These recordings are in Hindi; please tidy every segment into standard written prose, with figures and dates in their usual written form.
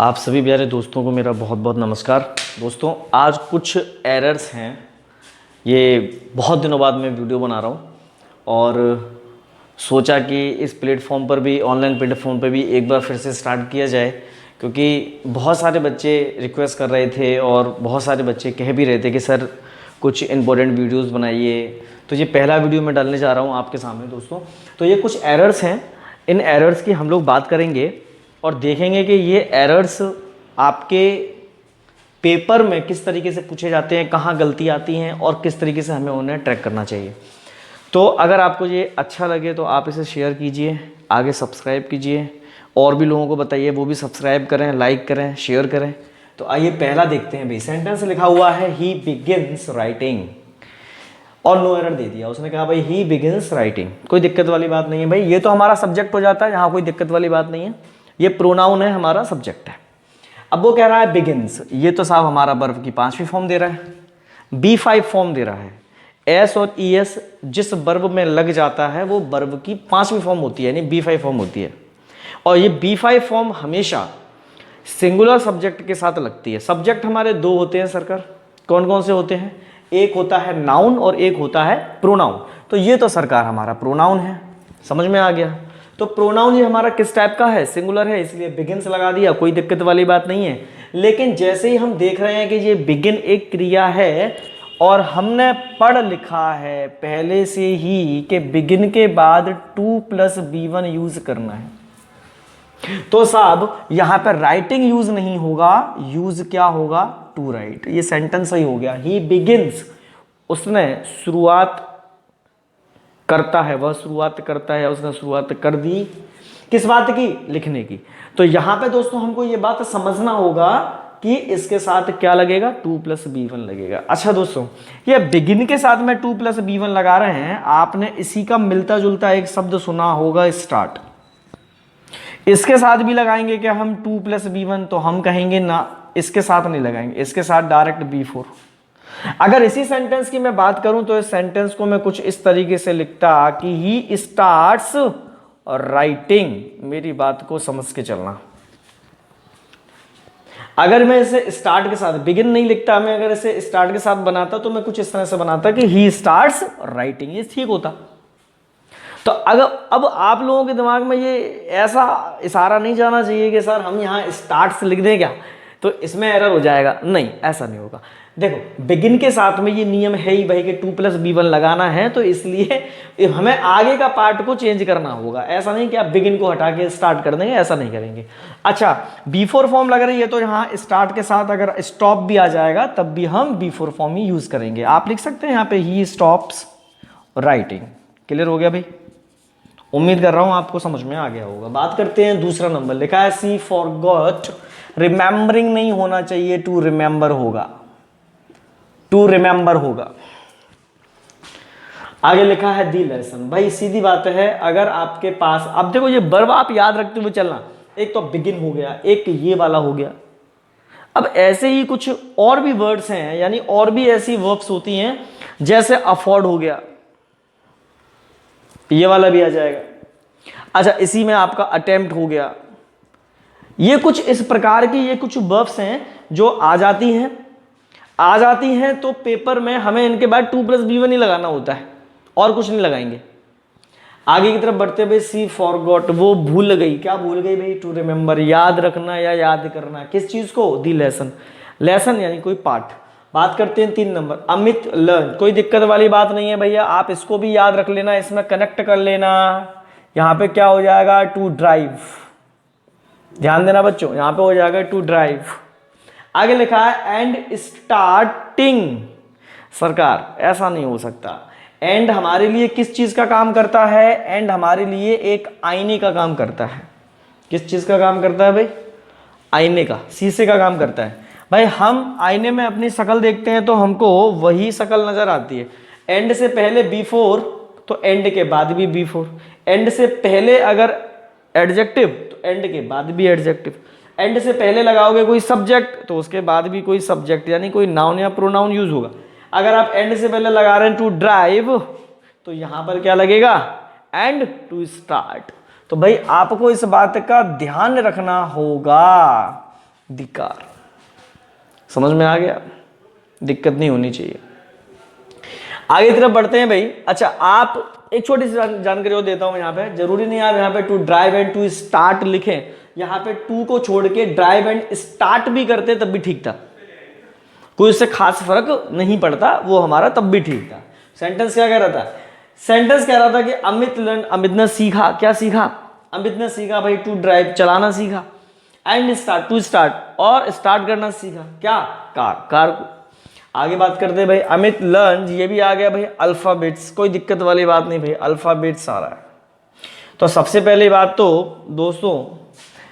आप सभी प्यारे दोस्तों को मेरा बहुत बहुत नमस्कार। दोस्तों आज कुछ एरर्स हैं, ये बहुत दिनों बाद मैं वीडियो बना रहा हूँ और सोचा कि इस प्लेटफॉर्म पर भी, ऑनलाइन प्लेटफॉर्म पर भी एक बार फिर से स्टार्ट किया जाए, क्योंकि बहुत सारे बच्चे रिक्वेस्ट कर रहे थे और बहुत सारे बच्चे कह भी रहे थे कि सर कुछ इंपॉर्टेंट वीडियोस बनाइए। तो ये पहला वीडियो मैं डालने जा रहा हूँ आपके सामने दोस्तों। तो ये कुछ एरर्स हैं, इन एरर्स की हम लोग बात करेंगे और देखेंगे कि ये एरर्स आपके पेपर में किस तरीके से पूछे जाते हैं, कहाँ गलती आती हैं और किस तरीके से हमें उन्हें ट्रैक करना चाहिए। तो अगर आपको ये अच्छा लगे तो आप इसे शेयर कीजिए, आगे सब्सक्राइब कीजिए और भी लोगों को बताइए, वो भी सब्सक्राइब करें, लाइक करें, शेयर करें। तो आइए पहला देखते हैं भाई। सेंटेंस लिखा हुआ है ही बिगिन्स राइटिंग और नो एरर दे दिया उसने, कहा भाई ही बिगिन्स राइटिंग, कोई दिक्कत वाली बात नहीं है भाई, ये तो हमारा सब्जेक्ट हो जाता है, यहाँ कोई दिक्कत वाली बात नहीं है, ये प्रोनाउन है, हमारा सब्जेक्ट है। अब वो कह रहा है बिगिन्स, ये तो साहब हमारा वर्ब की 5वीं फॉर्म दे रहा है, B5 फॉर्म दे रहा है। एस और ES जिस वर्ब में लग जाता है वो वर्ब की 5वीं फॉर्म होती है, यानी B5 फॉर्म होती है। और ये B5 फॉर्म हमेशा सिंगुलर सब्जेक्ट के साथ लगती है। सब्जेक्ट हमारे दो होते हैं सरकार, कौन कौन से होते हैं? एक होता है नाउन और एक होता है प्रोनाउन। तो ये तो सरकार हमारा प्रोनाउन है, समझ में आ गया। तो प्रोनाउन ये हमारा किस टाइप का है? सिंगुलर है, इसलिए बिगिन्स लगा दिया, कोई दिक्कत वाली बात नहीं है। लेकिन जैसे ही हम देख रहे हैं कि ये बिगिन एक क्रिया है और हमने पढ़ लिखा है पहले से ही कि बिगिन के बाद 2+B1 यूज करना है, तो साहब यहां पर राइटिंग यूज नहीं होगा, यूज क्या होगा? To right. ये सेंटेंस सही हो गया। ही बिगिन्स, उसने शुरुआत करता है, वह शुरुआत करता है, उसने शुरुआत कर दी किस बात की? लिखने की। तो यहां पे दोस्तों हमको ये बात समझना होगा कि इसके साथ क्या लगेगा? 2+B1 लगेगा। अच्छा दोस्तों, ये बिगिन के साथ में 2+B1 लगा रहे हैं, आपने इसी का मिलता जुलता एक शब्द सुना होगा, स्टार्ट। इसके साथ भी लगाएंगे क्या हम 2+B1? तो हम कहेंगे ना, इसके साथ नहीं लगाएंगे, इसके साथ डायरेक्ट B4। अगर इसी सेंटेंस की मैं बात करूं तो इस सेंटेंस को मैं कुछ इस तरीके से लिखता कि ही स्टार्ट्स राइटिंग। मेरी बात को समझ के चलना। अगर मैं इसे स्टार्ट के साथ, बिगिन नहीं लिखता मैं, अगर इसे स्टार्ट के साथ बनाता तो मैं कुछ इस तरह से बनाता कि ही स्टार्ट्स राइटिंग, ये ठीक होता। तो अगर अब आप लोगों के दिमाग में ये ऐसा इशारा नहीं जाना चाहिए कि सर हम यहाँ स्टार्ट से लिख दें क्या, तो इसमें एरर हो जाएगा। नहीं, ऐसा नहीं होगा। देखो बिगिन के साथ में ये नियम है ही भाई कि 2+B1 लगाना है, तो इसलिए हमें आगे का पार्ट को चेंज करना होगा। ऐसा नहीं कि आप बिगिन को हटा के स्टार्ट कर देंगे, ऐसा नहीं करेंगे। अच्छा, B4 फॉर्म लग रही है तो यहाँ स्टार्ट के साथ अगर स्टॉप भी आ जाएगा तब भी हम B4 फॉर्म ही यूज करेंगे। आप लिख सकते हैं यहाँ पे ही स्टॉप्स राइटिंग। क्लियर हो गया भाई? उम्मीद कर रहा हूं आपको समझ में आ गया होगा। बात करते हैं दूसरा नंबर। लिखा है सी फॉरगॉट, रिमेंबरिंग नहीं होना चाहिए, टू रिमेंबर होगा, टू रिमेंबर होगा। आगे लिखा है दी लेसन। भाई सीधी बात है, अगर आपके पास, अब देखो ये वर्ब आप याद रखते हुए चलना, एक तो बिगिन हो गया, एक ये वाला हो गया। अब ऐसे ही कुछ और भी वर्ड्स हैं, यानी और भी ऐसी वर्ब्स होती हैं, जैसे अफोर्ड हो गया, ये वाला भी आ जाएगा। अच्छा, इसी में आपका अटेम्प्ट हो गया। ये कुछ इस प्रकार की ये कुछ वर्ब्स हैं जो आ जाती हैं तो पेपर में हमें इनके बाद 2+B1 ही लगाना होता है और कुछ नहीं लगाएंगे। आगे की तरफ बढ़ते हुए सी फॉरगॉट, वो भूल गई। क्या भूल गई भाई? टू रिमेंबर, याद रखना या याद करना। किस चीज को? दी लेसन। लेसन यानी कोई पाठ। बात करते हैं 3 नंबर, अमित लर्न। कोई दिक्कत वाली बात नहीं है भैया, आप इसको भी याद रख लेना, इसमें कनेक्ट कर लेना। यहां पे क्या हो जाएगा? To drive. ध्यान देना बच्चों, यहां पे हो जाएगा टू ड्राइव। आगे लिखा है एंड स्टार्टिंग। सरकार ऐसा नहीं हो सकता। एंड हमारे लिए किस चीज का काम करता है? एंड हमारे लिए एक आईने का काम करता है। किस चीज का काम करता है भाई? आईने का, शीशे का काम करता है। भाई हम आईने में अपनी शक्ल देखते हैं तो हमको वही शक्ल नजर आती है। एंड से पहले B4 तो एंड के बाद भी B4। एंड से पहले अगर एडजेक्टिव तो एंड के बाद भी एडजेक्टिव। एंड से पहले लगाओगे कोई सब्जेक्ट तो उसके बाद भी कोई सब्जेक्ट, यानी कोई नाउन या प्रोनाउन यूज होगा। अगर आप एंड से पहले लगा रहे हैं टू ड्राइव तो यहां पर क्या लगेगा? And to start. तो भाई आपको इस बात का ध्यान रखना होगा धिक्कार। समझ में आ गया, दिक्कत नहीं होनी चाहिए। आगे की तरफ बढ़ते हैं भाई। अच्छा, आप एक छोटी सी जानकारी और देता हूं यहाँ पे, जरूरी नहीं आप यहाँ पे to drive and to start लिखें, यहाँ पे टू को छोड़ के ड्राइव एंड स्टार्ट भी करते तब भी ठीक था, कोई उससे खास फर्क नहीं पड़ता, वो हमारा तब भी ठीक था। सेंटेंस क्या कह रहा था? सेंटेंस कह रहा था कि अमित ने सीखा, क्या सीखा? अमित ने सीखा भाई टू ड्राइव, चलाना सीखा, एंड स्टार्ट, टू स्टार्ट, और स्टार्ट करना सीखा, क्या? कार को। आगे बात करते हैं भाई, अमित लर्न, ये भी आ गया भाई अल्फाबेट्स, कोई दिक्कत वाली बात नहीं भाई, अल्फाबेट्स आ रहा है। तो सबसे पहली बात तो दोस्तों,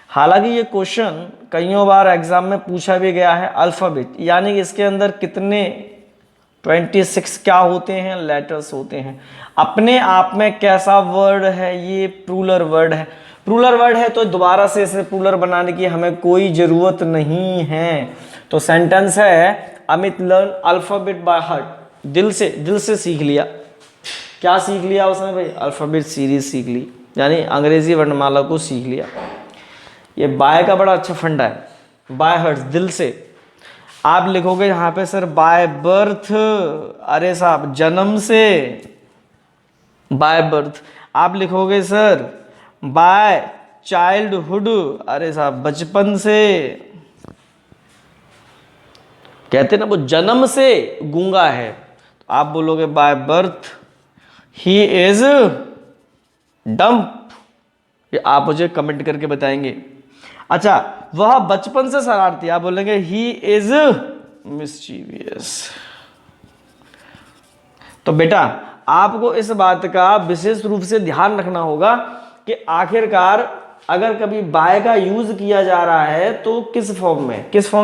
हालांकि ये क्वेश्चन कईयों बार एग्जाम में पूछा भी गया है, अल्फाबेट यानी कि इसके अंदर कितने 26 क्या होते हैं? लेटर्स होते हैं। अपने आप में कैसा वर्ड है? ये प्लूरल वर्ड है। प्लूरल वर्ड है तो दोबारा से इसे प्लूरल बनाने की हमें कोई ज़रूरत नहीं है। तो सेंटेंस है Amit learn alphabet by heart, दिल से सीख लिया। क्या सीख लिया उसने भाई? अल्फ़ाबेट सीरीज सीख ली, यानी अंग्रेजी वर्णमाला को सीख लिया। ये बाय का बड़ा अच्छा फंडा है, बाय हार्ट, दिल से। आप लिखोगे यहाँ पे सर बाय बर्थ, अरे साहब जन्म से, बाय बर्थ। आप लिखोगे सर बाय चाइल्डहुड, अरे साहब बचपन से। कहते ना वो जन्म से गूंगा है, तो आप बोलोगे by birth he is dumb. ये आप मुझे कमेंट करके बताएंगे। अच्छा, वह बचपन से शरारती, आप बोलेंगे ही इज मिस्चीवियस। तो बेटा आपको इस बात का विशेष रूप से ध्यान रखना होगा कि आखिरकार अगर कभी बाय का यूज किया जा रहा है तो किस फॉर्म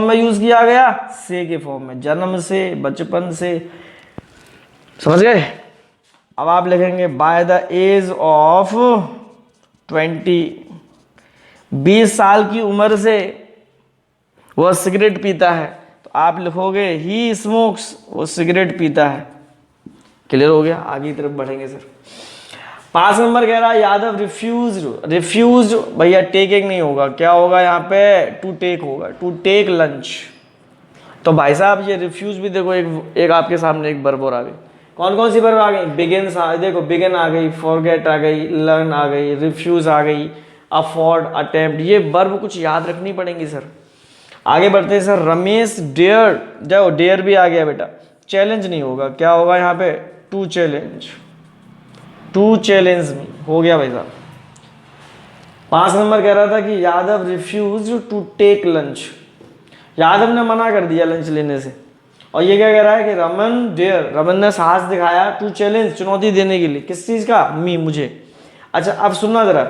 में यूज किया गया? से के फॉर्म में, जन्म से, बचपन से। समझ गए? अब आप लिखेंगे बाय द एज ऑफ 20 साल की उम्र से वह सिगरेट पीता है, तो आप लिखोगे ही स्मोक्स, वो सिगरेट पीता है। क्लियर हो गया? आगे की तरफ बढ़ेंगे सर। 5 नंबर कह रहा है यादव रिफ्यूज भैया टेकिंग नहीं होगा, क्या होगा यहाँ पे? टू टेक होगा, टू टेक लंच। तो भाई साहब ये रिफ्यूज भी देखो, एक आपके सामने एक वर्ब और आ गई। कौन कौन सी वर्ब आ गई? बिगिन, देखो बिगिन आ गई, फॉरगेट आ गई, लर्न आ गई, रिफ्यूज आ गई, अफोर्ड, अटेम्प्ट। ये वर्ब कुछ याद रखनी पड़ेंगी सर। आगे बढ़ते हैं सर। रमेश डेयर, जाओ डेयर भी आ गया बेटा। चैलेंज नहीं होगा, क्या होगा यहाँ पे? To challenge, to challenge me, हो गया भाई साहब। 5 नंबर कह रहा था कि Yadav refuse to take lunch, Yadav ने मना कर दिया लंच लेने से। और ये क्या कह रहा है कि रमन ने साहस दिखाया टू चैलेंज, चुनौती देने के लिए, किस चीज का? मी, मुझे। अच्छा अब सुनना जरा,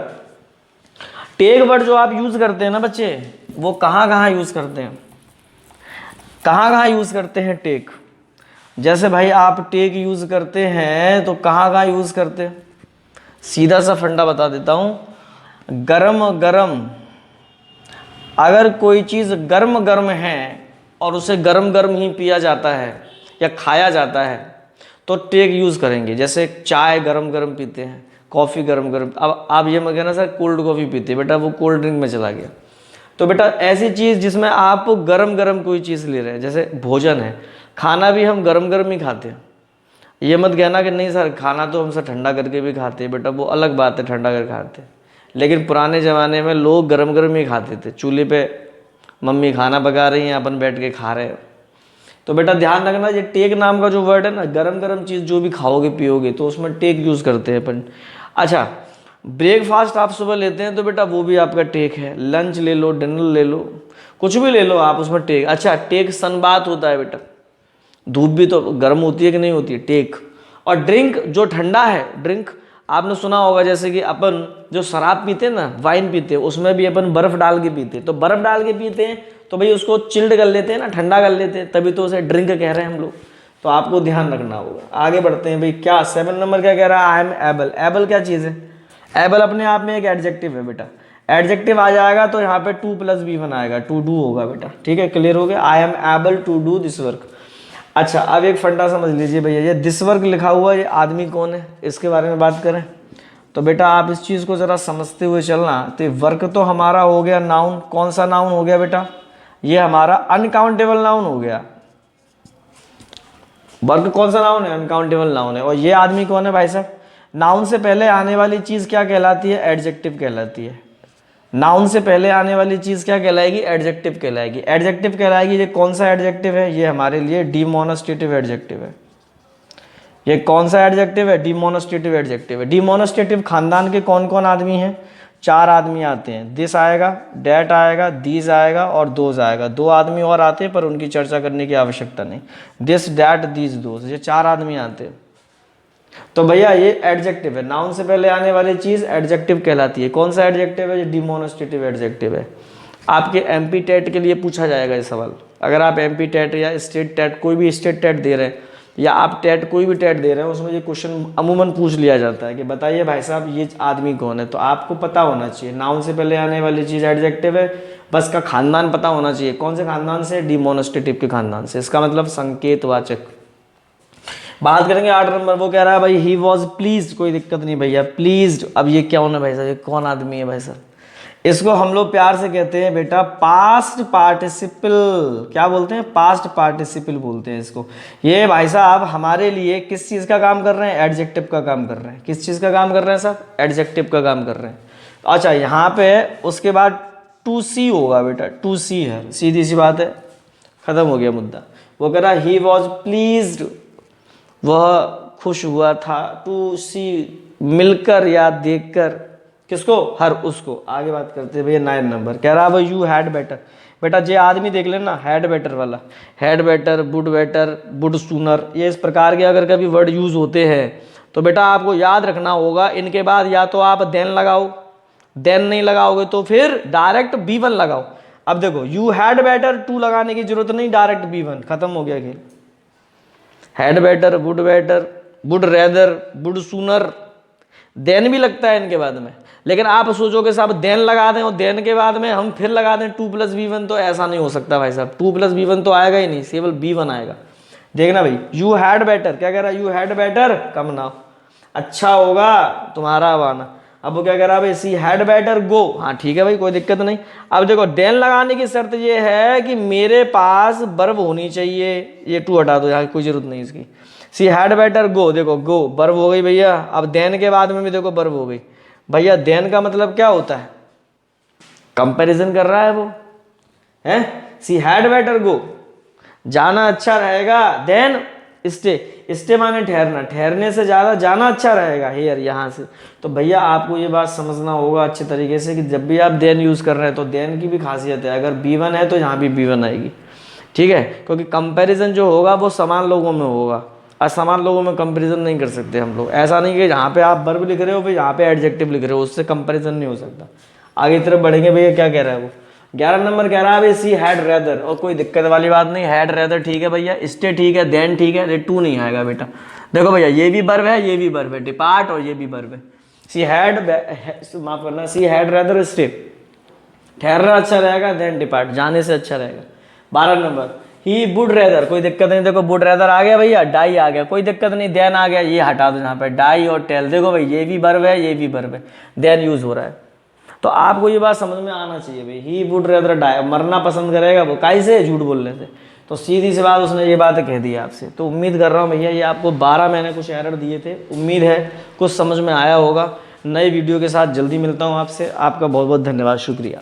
टेक वर्ड जो आप यूज करते हैं ना बच्चे, वो कहाँ यूज करते हैं? कहाँ यूज करते हैं टेक? जैसे भाई आप टेक यूज करते हैं तो कहाँ यूज करते हैं? सीधा सा फंडा बता देता हूं, गरम, अगर कोई चीज गर्म है और उसे गर्म ही पिया जाता है या खाया जाता है तो टेक यूज करेंगे। जैसे चाय गरम पीते हैं, कॉफी गरम। अब आप ये मत कहना सर कोल्ड कॉफी पीते हैं, बेटा वो कोल्ड ड्रिंक में चला गया। तो बेटा ऐसी चीज जिसमें आप गरम कोई चीज ले रहे हैं, जैसे भोजन है, खाना भी हम गरम ही खाते हैं। ये मत कहना कि नहीं सर खाना तो हम सर ठंडा करके भी खाते हैं, बेटा वो अलग बात है, ठंडा कर खाते हैं। लेकिन पुराने ज़माने में लोग गरम ही खाते थे, चूल्हे पे मम्मी खाना पका रही हैं, अपन बैठ के खा रहे हैं। तो बेटा ध्यान रखना, ये टेक नाम का जो वर्ड है ना, गरम चीज़ जो भी खाओगे पियोगे तो उसमें टेक यूज़ करते हैं अपन। अच्छा, ब्रेकफास्ट आप सुबह लेते हैं तो बेटा वो भी आपका टेक है। लंच ले लो, डिनर ले लो, कुछ भी ले लो आप, उसमें टेक। अच्छा, टेक सनबाथ होता है बेटा, धूप भी तो गर्म होती है कि नहीं होती है, टेक। और ड्रिंक जो ठंडा है, ड्रिंक आपने सुना होगा, जैसे कि अपन जो शराब पीते हैं ना, वाइन पीते हैं, उसमें भी अपन बर्फ़ डाल के पीते हैं। तो बर्फ़ डाल के पीते हैं तो भाई उसको चिल्ड कर लेते हैं ना, ठंडा कर लेते हैं, तभी तो उसे ड्रिंक कह रहे हैं हम लोग। तो आपको ध्यान रखना होगा। आगे बढ़ते हैं भाई, क्या 7 नंबर क्या कह रहा है? आई एम एबल। एबल क्या चीज़ है? एबल अपने आप में एक एडजेक्टिव है बेटा। एडजेक्टिव आ जाएगा तो यहाँ पे 2 + B बनाएगा, टू डू होगा बेटा। ठीक है, क्लियर हो गया? I am able to do this work. अच्छा, अब एक फंडा समझ लीजिए भैया, ये दिस वर्क लिखा हुआ ये आदमी कौन है, इसके बारे में बात करें तो बेटा आप इस चीज़ को ज़रा समझते हुए चलना। तो वर्क तो हमारा हो गया नाउन, कौन सा नाउन हो गया बेटा? ये हमारा अनकाउंटेबल नाउन हो गया। वर्ग कौन सा नाउन है? अनकाउंटेबल नाउन है। और ये आदमी कौन है भाई साहब? नाउन से पहले आने वाली चीज़ क्या कहलाती है? एडजेक्टिव कहलाती है। नाउन से पहले आने वाली चीज़ क्या कहलाएगी? एडजेक्टिव कहलाएगी। एडजेक्टिव कहलाएगी। ये कौन सा एडजेक्टिव है? ये हमारे लिए डिमोनस्ट्रेटिव एडजेक्टिव है। ये कौन सा एडजेक्टिव है? डिमोनस्ट्रेटिव एडजेक्टिव है। डिमोनस्ट्रेटिव खानदान के कौन कौन आदमी हैं? 4 आदमी आते हैं। दिस आएगा, डैट आएगा, दीज आएगा और दोज आएगा। 2 आदमी और आते हैं पर उनकी चर्चा करने की आवश्यकता नहीं। दिस, डैट, दीज, दोज, ये 4 आदमी आते हैं। तो भैया ये एडजेक्टिव है। नाउन से पहले आने वाली चीज़ एडजेक्टिव कहलाती है। कौन सा एडजेक्टिव है? ये डिमोनस्ट्रेटिव एडजेक्टिव है। आपके एमपी टेट के लिए पूछा जाएगा ये सवाल। अगर आप एमपी टेट या स्टेट टेट, कोई भी स्टेट टेट दे रहे हैं या आप टेट कोई भी टेट दे रहे हैं, उसमें ये क्वेश्चन अमूमन पूछ लिया जाता है कि बताइए भाई साहब ये आदमी कौन है। तो आपको पता होना चाहिए नाउन से पहले आने वाली चीज़ एडजेक्टिव है, बस का खानदान पता होना चाहिए। कौन से खानदान से? डिमोनस्ट्रेटिव के खानदान से। इसका मतलब संकेतवाचक। बात करेंगे 8 नंबर। वो कह रहा है भाई ही वॉज प्लीज्ड। कोई दिक्कत नहीं भैया, प्लीज्ड। अब ये क्या होना भाई साहब? ये कौन आदमी है भाई साहब? इसको हम लोग प्यार से कहते हैं बेटा पास्ट पार्टिसिपल। क्या बोलते हैं? पास्ट पार्टिसिपल बोलते हैं इसको। ये भाई साहब हमारे लिए किस चीज़ का काम कर रहे हैं? एडजेक्टिव का काम कर रहे हैं। किस चीज़ का काम कर रहे हैं साहब? एडजेक्टिव का काम कर रहे हैं। अच्छा, यहाँ पे उसके बाद टू सी होगा बेटा। टू सी है, सीधी सी बात है, खत्म हो गया मुद्दा। वो कह रहा ही वॉज प्लीज्ड, वह खुश हुआ था। टू सी, मिलकर या देखकर। किसको? हर उसको। आगे बात करते हैं भैया 9 नंबर। कह रहा भाई यू हैड बेटर। बेटा जे आदमी देख लेना, हैड बेटर वाला। Had better, would better, would sooner, ये इस प्रकार के अगर कभी वर्ड यूज होते हैं तो बेटा आपको याद रखना होगा, इनके बाद या तो आप देन लगाओ, देन नहीं लगाओगे तो फिर डायरेक्ट B1 लगाओ। अब देखो यू हैड बेटर, टू लगाने की जरूरत नहीं, डायरेक्ट B1, खत्म हो गया खेल। Had better, would rather, would sooner, than भी लगता है इनके बाद में। लेकिन आप सोचोगे साहब देन लगा दें और देन के बाद में हम फिर लगा दें 2 + B1, तो ऐसा नहीं हो सकता भाई साहब। 2 + B1 तो आएगा ही नहीं, केवल B1 आएगा। देखना भाई यू हैड बेटर, क्या कह रहा है? You had better come now, अच्छा होगा तुम्हारा अब आना। अब वो क्या कह रहा है भाई? सी हैड बेटर गो। हाँ ठीक है भाई, कोई दिक्कत नहीं। अब देखो देन लगाने की शर्त ये है कि मेरे पास वर्ब होनी चाहिए। ये टू हटा दो, यहाँ कोई जरूरत नहीं इसकी। सी हैड बेटर गो, देखो गो वर्ब हो गई भैया। अब देन के बाद में भी देखो वर्ब हो गई भैया। देन का मतलब क्या होता है? कंपैरिजन कर रहा है वो, है। सी हैड बेटर गो, जाना अच्छा रहेगा। देन स्टे, स्टे माने ठहरना, ठहरने से ज़्यादा जाना अच्छा रहेगा हेयर, यहाँ से। तो भैया आपको ये बात समझना होगा अच्छे तरीके से कि जब भी आप देन यूज़ कर रहे हैं तो देन की भी खासियत है। अगर B1 है तो यहाँ भी B1 आएगी, ठीक है। क्योंकि कंपैरिजन जो होगा वो समान लोगों में होगा, असमान लोगों में कंपैरिजन नहीं कर सकते हम लोग। ऐसा नहीं कि जहाँ पे आप वर्ब लिख रहे हो फिर यहाँ पे एडजेक्टिव लिख रहे हो, उससे कंपैरिजन नहीं हो सकता। आगे की तरफ बढ़ेंगे भैया, क्या कह रहा है वो? 11 नंबर कह रहा है सी हैड रेदर, और कोई दिक्कत वाली बात नहीं, हैड रेदर ठीक है भैया, स्टे ठीक है, देन ठीक है, टू नहीं आएगा बेटा। देखो भैया ये भी वर्ब है, ये भी वर्ब है, डिपार्ट और ये भी वर्ब है। सी हैड, माफ करना, सी हैड रेदर स्टे, ठहरना अच्छा रहेगा, देन डिपार्ट, जाने से अच्छा रहेगा। 12 नंबर ही वुड रेदर, कोई दिक्कत नहीं। देखो वुड रेदर आ गया भैया, डाई आ गया, कोई दिक्कत नहीं, देन आ गया, ये हटा दो यहाँ पे, डाई और टेल। देखो भाई ये भी वर्ब है, ये भी वर्ब है, देन यूज हो रहा है। तो आपको ये बात समझ में आना चाहिए भाई, ही वुड रेदर डाई, मरना पसंद करेगा वो, काहे से? झूठ बोलने से। तो सीधी सी बात उसने ये बात कह दी आपसे। तो उम्मीद कर रहा हूँ भैया ये आपको 12 मैंने कुछ एरर दिए थे, उम्मीद है कुछ समझ में आया होगा। नई वीडियो के साथ जल्दी मिलता हूँ आपसे। आपका बहुत बहुत धन्यवाद, शुक्रिया।